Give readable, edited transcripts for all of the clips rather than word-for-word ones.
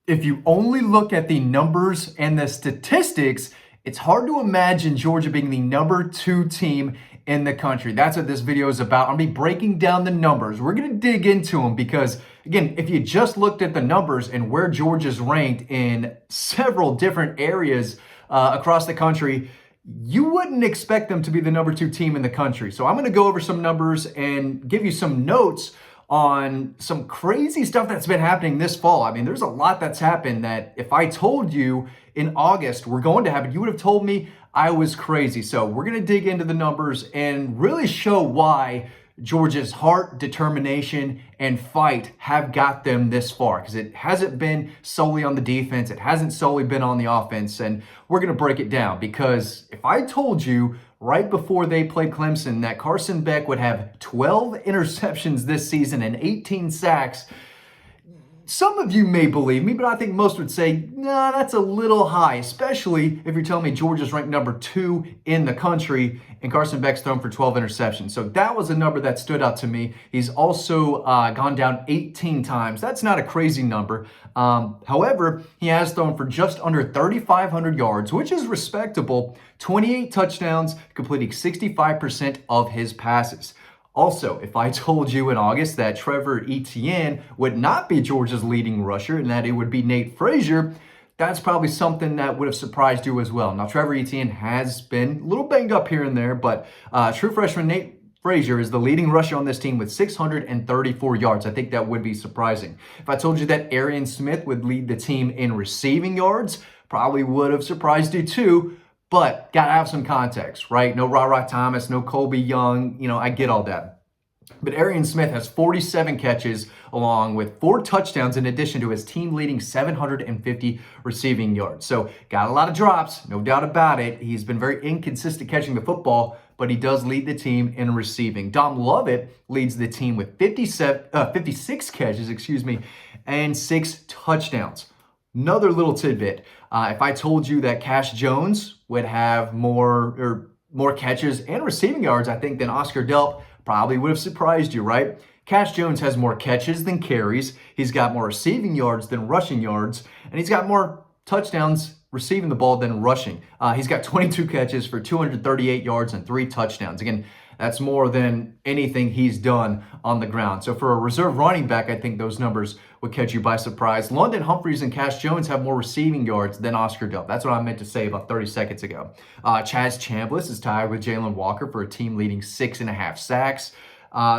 If you only look at the numbers and the statistics, it's hard to imagine Georgia being the number 2 team in the country. That's what this video is about. I'm going to be breaking down the numbers. We're going to dig into them because, again, if you just looked at the numbers and where Georgia's ranked in several different areas across the country, you wouldn't expect them to be the number 2 team in the country. So I'm going to go over some numbers and give you some notes on some crazy stuff that's been happening this fall. I mean, there's a lot that's happened that if I told you in August we're going to happen, you would have told me I was crazy. So we're going to dig into the numbers and really show why Georgia's heart, determination, and fight have got them this far, because it hasn't been solely on the defense. It hasn't solely been on the offense. And we're going to break it down, because if I told you right before they played Clemson that Carson Beck would have 12 interceptions this season and 18 sacks, some of you may believe me, but I think most would say, nah, that's a little high, especially if you're telling me Georgia's ranked number 2 in the country and Carson Beck's thrown for 12 interceptions. So that was a number that stood out to me. He's also gone down 18 times. That's not a crazy number. However, he has thrown for just under 3,500 yards, which is respectable, 28 touchdowns, completing 65% of his passes. Also, if I told you in August that Trevor Etienne would not be Georgia's leading rusher and that it would be Nate Frazier, that's probably something that would have surprised you as well. Now, Trevor Etienne has been a little banged up here and there, but true freshman Nate Frazier is the leading rusher on this team with 634 yards. I think that would be surprising. If I told you that Arian Smith would lead the team in receiving yards, probably would have surprised you too. But got to have some context, right? No Ra Thomas, no Colby Young. I get all that. But Arian Smith has 47 catches along with 4 touchdowns in addition to his team-leading 750 receiving yards. So got a lot of drops, no doubt about it. He's been very inconsistent catching the football, but he does lead the team in receiving. Dom Lovett leads the team with 56 catches, and 6 touchdowns. Another little tidbit. If I told you that Cash Jones would have more catches and receiving yards, I think, than Oscar Delp, probably would have surprised you, right? Cash Jones has more catches than carries. He's got more receiving yards than rushing yards, and he's got more touchdowns receiving the ball than rushing. He's got 22 catches for 238 yards and 3 touchdowns. Again, that's more than anything he's done on the ground. So for a reserve running back, I think those numbers would catch you by surprise. London Humphreys and Cash Jones have more receiving yards than Oscar Delp. That's what I meant to say about 30 seconds ago. Chaz Chambliss is tied with Jalen Walker for a team-leading 6.5 sacks.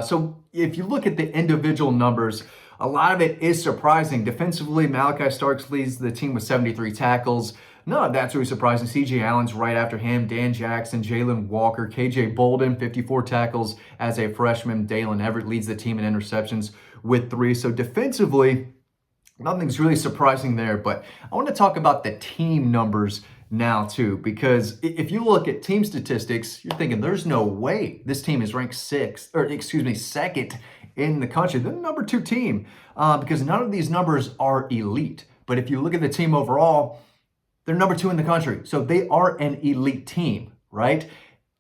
So if you look at the individual numbers, a lot of it is surprising. Defensively, Malachi Starks leads the team with 73 tackles. None of that's really surprising. C.J. Allen's right after him. Dan Jackson, Jalen Walker, K.J. Bolden, 54 tackles as a freshman. Dalen Everett leads the team in interceptions with 3. So defensively, nothing's really surprising there. But I want to talk about the team numbers now too, because if you look at team statistics, you're thinking there's no way this team is ranked second in the country. They're the number 2 team because none of these numbers are elite. But if you look at the team overall, they're number 2 in the country. So they are an elite team, right?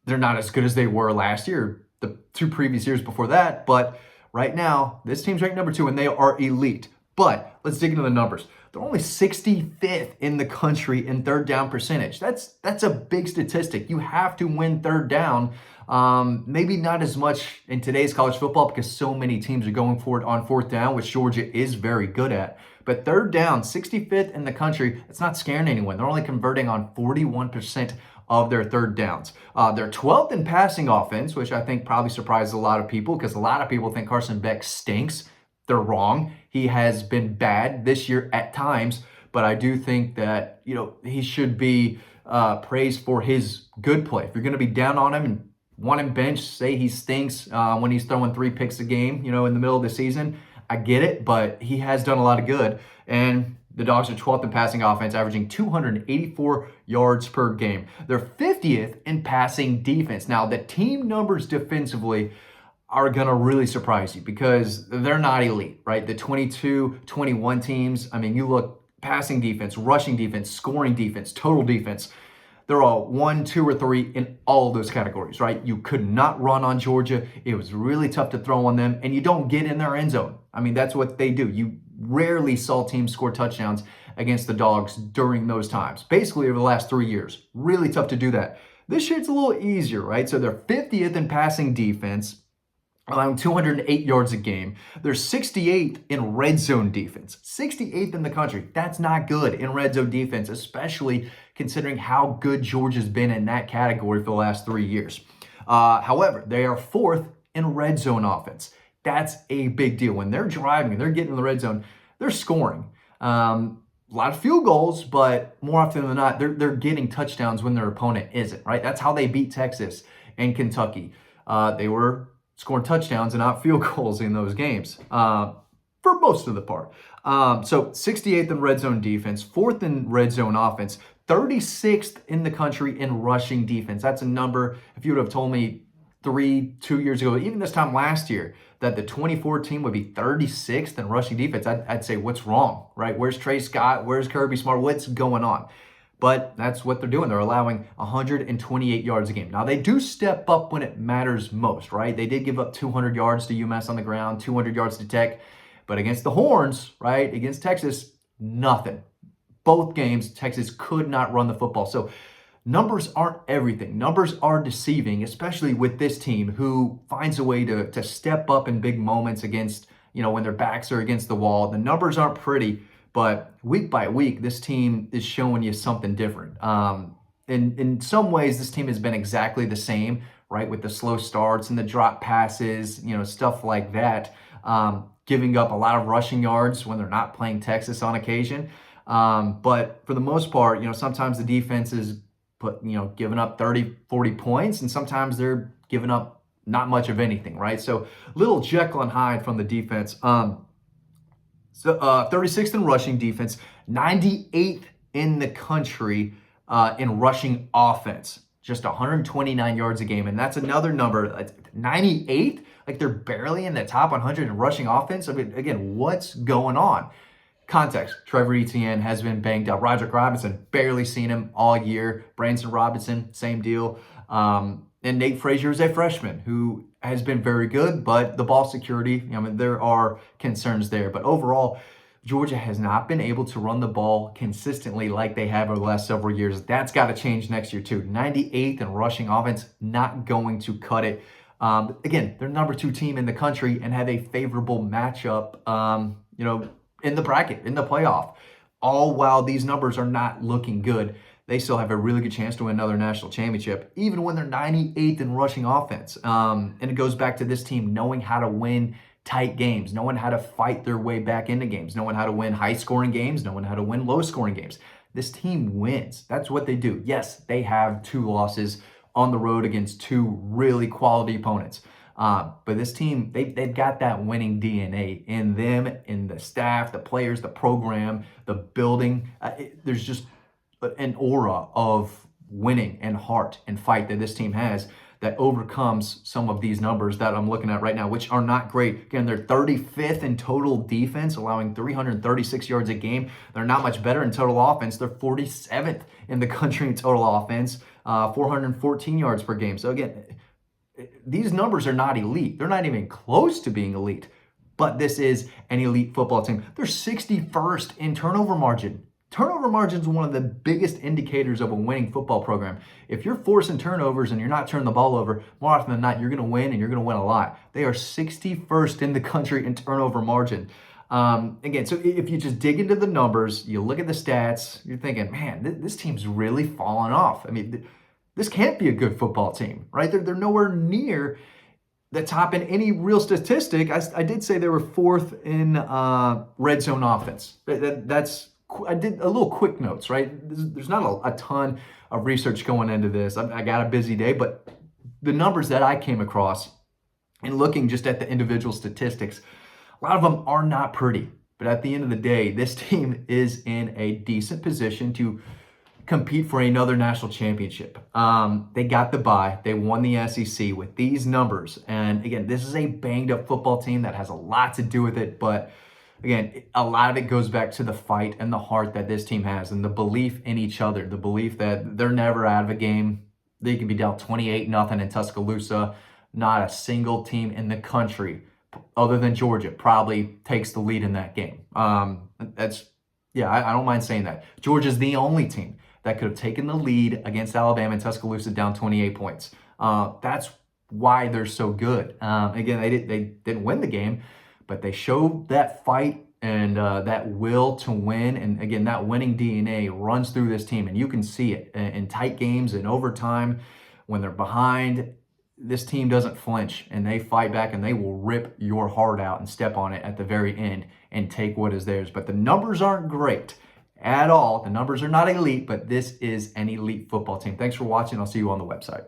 They're not as good as they were last year, the 2 previous years before that. But right now, this team's ranked number 2 and they are elite. But let's dig into the numbers. They're only 65th in the country in third down percentage. That's a big statistic. You have to win third down. Maybe not as much in today's college football because so many teams are going for it on fourth down, which Georgia is very good at. But third down, 65th in the country, it's not scaring anyone. They're only converting on 41% of their third downs. They're 12th in passing offense, which I think probably surprises a lot of people because a lot of people think Carson Beck stinks. They're wrong. He has been bad this year at times, but I do think that, he should be praised for his good play. If you're going to be down on him and want him benched, say he stinks when he's throwing 3 picks a game, in the middle of the season, I get it, but he has done a lot of good. And the Dogs are 12th in passing offense, averaging 284 yards per game. They're 50th in passing defense. Now, the team numbers defensively are going to really surprise you because they're not elite, right? The 22-21 teams, you look passing defense, rushing defense, scoring defense, total defense. They're all 1, 2, or 3 in all of those categories, right? You could not run on Georgia. It was really tough to throw on them, and you don't get in their end zone. That's what they do. rarely saw teams score touchdowns against the Dogs during those times. Basically, over the last 3 years, really tough to do that. This year, it's a little easier, right? So they're 50th in passing defense, allowing 208 yards a game. They're 68th in red zone defense, 68th in the country. That's not good in red zone defense, especially considering how good Georgia's been in that category for the last 3 years. However, they are 4th in red zone offense. That's a big deal. When they're driving and they're getting in the red zone, they're scoring. A lot of field goals, but more often than not, they're getting touchdowns when their opponent isn't, right? That's how they beat Texas and Kentucky. They were scoring touchdowns and not field goals in those games for most of the part. So 68th in red zone defense, 4th in red zone offense, 36th in the country in rushing defense. That's a number, if you would have told me 2 years ago, even this time last year, that the 24 team would be 36th in rushing defense, I'd say, what's wrong, right? Where's Trey Scott? Where's Kirby Smart? What's going on? But that's what they're doing. They're allowing 128 yards a game. Now, they do step up when it matters most, right? They did give up 200 yards to UMass on the ground, 200 yards to Tech. But against the Horns, right, against Texas, nothing. Both games, Texas could not run the football. So numbers aren't everything. Numbers are deceiving, especially with this team who finds a way to step up in big moments against, when their backs are against the wall. The numbers aren't pretty, but week by week, this team is showing you something different. In some ways, this team has been exactly the same, right, with the slow starts and the drop passes, stuff like that, giving up a lot of rushing yards when they're not playing Texas on occasion. But for the most part, sometimes the defense is giving up 30, 40 points, and sometimes they're giving up not much of anything, right? So little Jekyll and Hyde from the defense. 36th in rushing defense, 98th in the country in rushing offense, just 129 yards a game. And that's another number, 98th, like they're barely in the top 100 in rushing offense. I mean, again, what's going on? Context, Trevor Etienne has been banged up. Roderick Robinson, barely seen him all year. Branson Robinson, same deal. And Nate Frazier is a freshman who has been very good, but the ball security, there are concerns there. But overall, Georgia has not been able to run the ball consistently like they have over the last several years. That's got to change next year too. 98th in rushing offense, not going to cut it. Again, they're number 2 team in the country and have a favorable matchup, in the bracket, in the playoff. All while these numbers are not looking good, they still have a really good chance to win another national championship, even when they're 98th in rushing offense. And it goes back to this team knowing how to win tight games, knowing how to fight their way back into games, knowing how to win high-scoring games, knowing how to win low-scoring games. This team wins. That's what they do. Yes, they have 2 losses on the road against 2 really quality opponents. But this team, they've got that winning DNA in them, in the staff, the players, the program, the building. There's just an aura of winning and heart and fight that this team has that overcomes some of these numbers that I'm looking at right now, which are not great. Again, they're 35th in total defense, allowing 336 yards a game. They're not much better in total offense. They're 47th in the country in total offense, 414 yards per game. So again, these numbers are not elite. They're not even close to being elite, but this is an elite football team. They're 61st in turnover margin. Turnover margin is one of the biggest indicators of a winning football program. If you're forcing turnovers and you're not turning the ball over, more often than not, you're going to win, and you're going to win a lot. They are 61st in the country in turnover margin. Again, so if you just dig into the numbers, you look at the stats, you're thinking, man, this team's really fallen off. I mean, this can't be a good football team, right? They're nowhere near the top in any real statistic. I did say they were 4th in red zone offense. I did a little quick notes, right? There's not a ton of research going into this. I got a busy day, but the numbers that I came across and looking just at the individual statistics, a lot of them are not pretty. But at the end of the day, this team is in a decent position to compete for another national championship. They got the bye. They won the SEC with these numbers. And again, this is a banged up football team that has a lot to do with it. But again, a lot of it goes back to the fight and the heart that this team has, and the belief in each other, the belief that they're never out of a game. They can be down 28-0 in Tuscaloosa. Not a single team in the country other than Georgia, probably takes the lead in that game. I don't mind saying that. Georgia's the only team that could have taken the lead against Alabama and Tuscaloosa down 28 points. That's why they're so good. Again, they didn't win the game, but they showed that fight and that will to win. And again, that winning DNA runs through this team, and you can see it in tight games and overtime when they're behind. This team doesn't flinch, and they fight back, and they will rip your heart out and step on it at the very end and take what is theirs. But the numbers aren't great at all. The numbers are not elite, but this is an elite football team. Thanks for watching. I'll see you on the website.